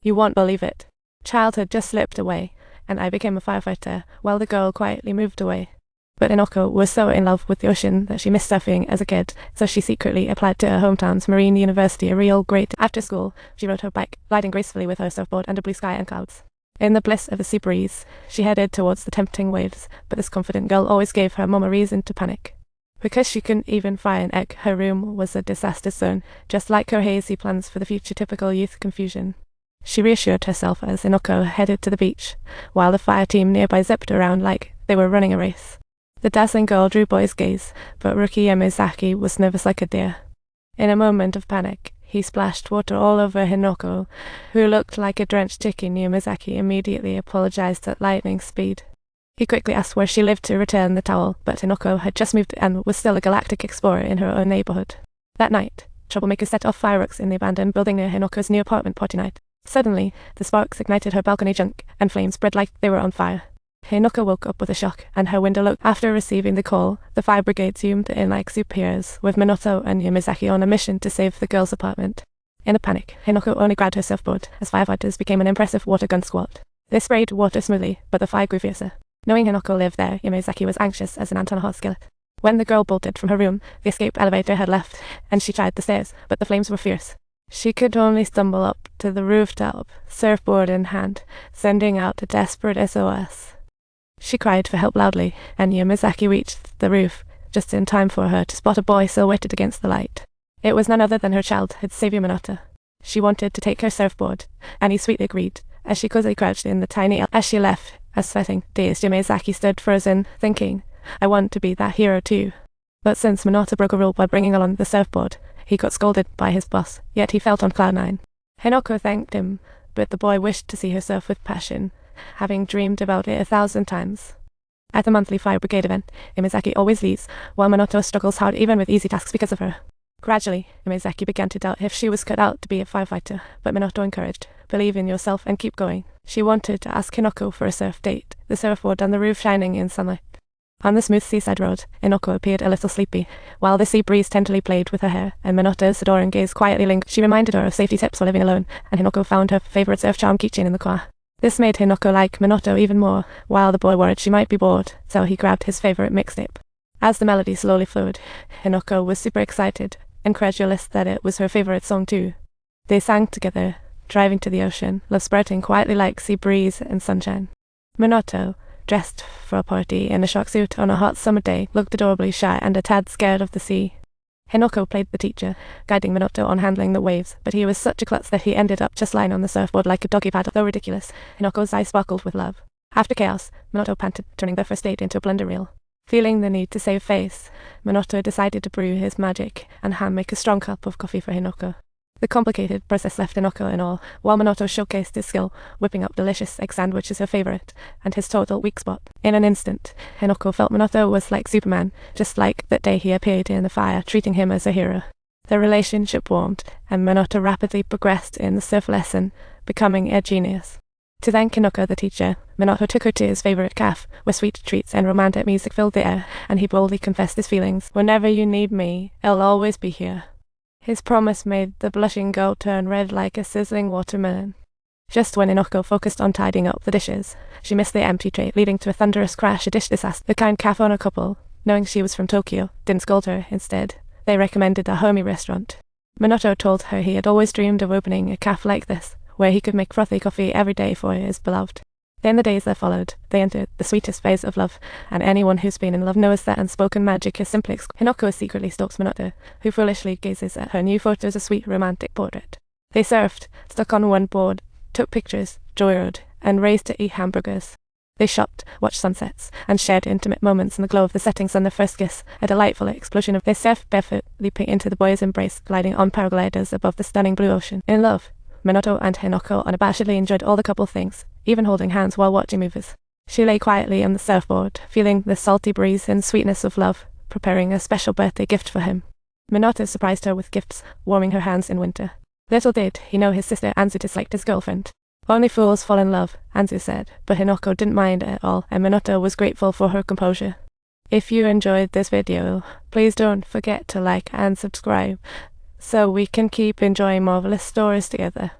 You won't believe it. Childhood just slipped away, and I became a firefighter while the girl quietly moved away. But Inoko was so in love with the ocean that she missed surfing as a kid, so she secretly applied to her hometown's marine university a real great. After school, she rode her bike, gliding gracefully with her surfboard under blue sky and clouds. In the bliss of the sea breeze, she headed towards the tempting waves, but this confident girl always gave her mom a reason to panic. Because she couldn't even fry an egg, her room was a disaster zone, just like her hazy plans for the future. Typical youth confusion. She reassured herself as Inoko headed to the beach, while the fire team nearby zipped around like they were running a race. The dazzling girl drew boys' gaze, but rookie Yamazaki was nervous like a deer. In a moment of panic, he splashed water all over Hinoko, who looked like a drenched chicken. Yamazaki immediately apologized at lightning speed. He quickly asked where she lived to return the towel, but Hinoko had just moved and was still a galactic explorer in her own neighborhood. That night, troublemakers set off fireworks in the abandoned building near Hinoko's new apartment party night. Suddenly, the sparks ignited her balcony junk, and flames spread like they were on fire. Hinoko woke up with a shock, and her window looked. After receiving the call, the fire brigade zoomed in like superheroes, with Minato and Yamazaki on a mission to save the girl's apartment. In a panic, Hinoko only grabbed her surfboard, as firefighters became an impressive water gun squad. They sprayed water smoothly, but the fire grew fiercer. Knowing Hinoko lived there, Yamazaki was anxious as an ant on a hot skillet. When the girl bolted from her room, the escape elevator had left, and she tried the stairs, but the flames were fierce. She could only stumble up to the rooftop, surfboard in hand, sending out a desperate SOS. She cried for help loudly, and Yamazaki reached the roof, just in time for her to spot a boy silhouetted against the light. It was none other than her childhood savior Minato. She wanted to take her surfboard, and he sweetly agreed, as she cozily crouched in the tiny As she left, a sweating, dazed Yamazaki stood frozen, thinking, I want to be that hero too. But since Minato broke a rule by bringing along the surfboard, he got scolded by his boss, yet he felt on cloud nine. Hinoko thanked him, but the boy wished to see her surf with passion, having dreamed about it 1,000 times. At the monthly fire brigade event, Yamazaki always leads, while Minato struggles hard even with easy tasks because of her. Gradually, Yamazaki began to doubt if she was cut out to be a firefighter, but Minato encouraged, believe in yourself and keep going. She wanted to ask Hinoko for a surf date, the surfboard on the roof shining in sunlight. On the smooth seaside road, Hinoko appeared a little sleepy, while the sea breeze tenderly played with her hair, and Minato's adoring gaze quietly lingered. She reminded her of safety tips while living alone, and Hinoko found her favorite surf charm keychain in the car. This made Hinoko like Minato even more, while the boy worried she might be bored, so he grabbed his favorite mixtape. As the melody slowly flowed, Hinoko was super excited, incredulous that it was her favorite song too. They sang together, driving to the ocean, love sprouting quietly like sea breeze and sunshine. Minato, dressed for a party in a shark suit on a hot summer day, looked adorably shy and a tad scared of the sea. Hinoko played the teacher, guiding Minato on handling the waves, but he was such a klutz that he ended up just lying on the surfboard like a doggy paddle. Though ridiculous, Hinoko's eyes sparkled with love. After chaos, Minato panted, turning their first date into a blender reel. Feeling the need to save face, Minato decided to brew his magic and hand-make a strong cup of coffee for Hinoko. The complicated process left Hinoko in awe, while Minato showcased his skill, whipping up delicious egg sandwiches, her favorite, and his total weak spot. In an instant, Hinoko felt Minato was like Superman, just like that day he appeared in the fire, treating him as a hero. Their relationship warmed, and Minato rapidly progressed in the surf lesson, becoming a genius. To thank Hinoko the teacher, Minato took her to his favorite cafe, where sweet treats and romantic music filled the air, and he boldly confessed his feelings. Whenever you need me, I'll always be here. His promise made the blushing girl turn red like a sizzling watermelon. Just when Hinoko focused on tidying up the dishes, she missed the empty tray, leading to a thunderous crash. A dish disaster. The kind cafe owner couple, knowing she was from Tokyo, didn't scold her. Instead, they recommended a homey restaurant. Minato told her he had always dreamed of opening a cafe like this, where he could make frothy coffee every day for his beloved. In the days that followed, they entered the sweetest phase of love, and anyone who's been in love knows that unspoken magic is simply Hinoko secretly stalks Minato, who foolishly gazes at her new photos, a sweet romantic portrait. They surfed, stuck on one board, took pictures, joyrode, and raced to eat hamburgers. They shopped, watched sunsets, and shared intimate moments in the glow of the setting sun. Their first kiss, a delightful explosion of they surfed barefoot, leaping into the boy's embrace, gliding on paragliders above the stunning blue ocean. In love, Minato and Hinoko unabashedly enjoyed all the couple things, even holding hands while watching movies. She lay quietly on the surfboard, feeling the salty breeze and sweetness of love, preparing a special birthday gift for him. Minato surprised her with gifts, warming her hands in winter. Little did he know his sister Anzu disliked his girlfriend. Only fools fall in love, Anzu said, but Hinoko didn't mind at all, and Minato was grateful for her composure. If you enjoyed this video, please don't forget to like and subscribe, so we can keep enjoying marvelous stories together.